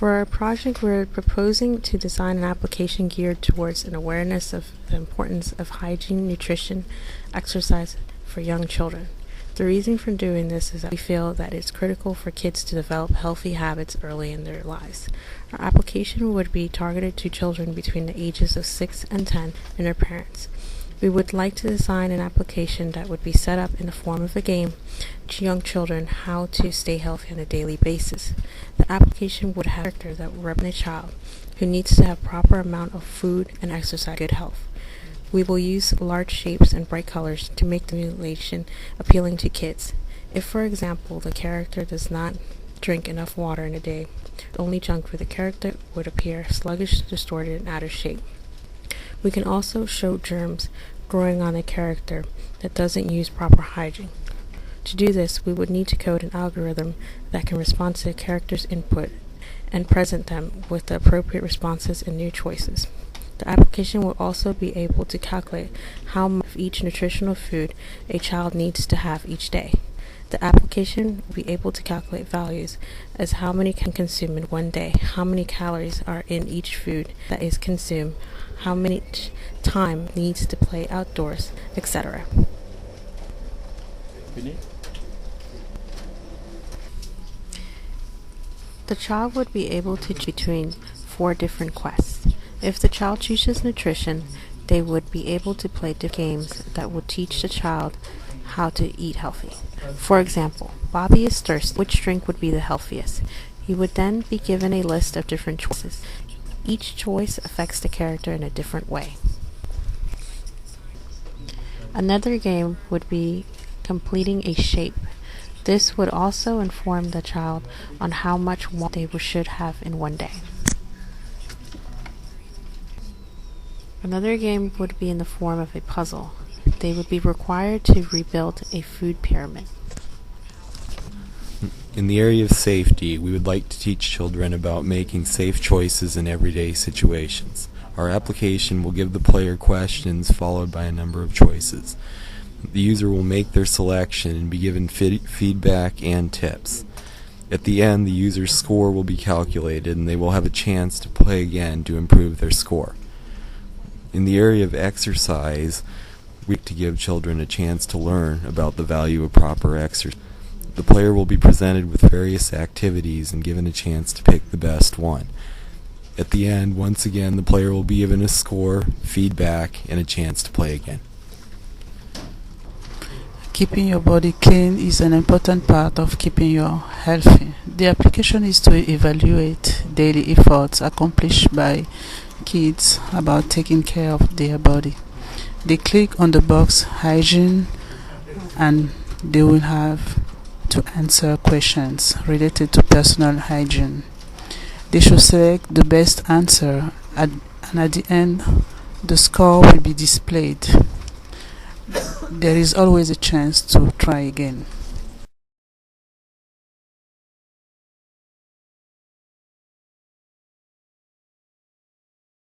For our project, we're proposing to design an application geared towards an awareness of the importance of hygiene, nutrition, exercise for young children. The reason for doing this is that we feel that it's critical for kids to develop healthy habits early in their lives. Our application would be targeted to children between the ages of 6 and 10 and their parents. We would like to design an application that would be set up in the form of a game to young children how to stay healthy on a daily basis. The application would have a character that would represent a child who needs to have proper amount of food and exercise for good health. We will use large shapes and bright colors to make the simulation appealing to kids. If, for example, the character does not drink enough water in a day, only junk for the character would appear sluggish, distorted, and out of shape. We can also show germs growing on a character that doesn't use proper hygiene. To do this, we would need to code an algorithm that can respond to the character's input and present them with the appropriate responses and new choices. The application will also be able to calculate how much of each nutritional food a child needs to have each day. The application will be able to calculate values as how many can consume in one day, how many calories are in each food that is consumed, how many time needs to play outdoors, etc. The child would be able to choose between 4 different quests. If the child chooses nutrition, they would be able to play different games that would teach the child how to eat healthy. For example, Bobby is thirsty. Which drink would be the healthiest? He would then be given a list of different choices. Each choice affects the character in a different way. Another game would be completing a shape. This would also inform the child on how much water they should have in one day. Another game would be in the form of a puzzle. They would be required to rebuild a food pyramid. In the area of safety, we would like to teach children about making safe choices in everyday situations. Our application will give the player questions followed by a number of choices. The user will make their selection and be given feedback and tips. At the end, the user's score will be calculated and they will have a chance to play again to improve their score. In the area of exercise, we like to give children a chance to learn about the value of proper exercise. The player will be presented with various activities and given a chance to pick the best one. At the end, once again, the player will be given a score, feedback, and a chance to play again. Keeping your body clean is an important part of keeping you healthy. The application is to evaluate daily efforts accomplished by kids about taking care of their body. They click on the box hygiene and they will have to answer questions related to personal hygiene. They should select the best answer and at the end the score will be displayed. There is always a chance to try again.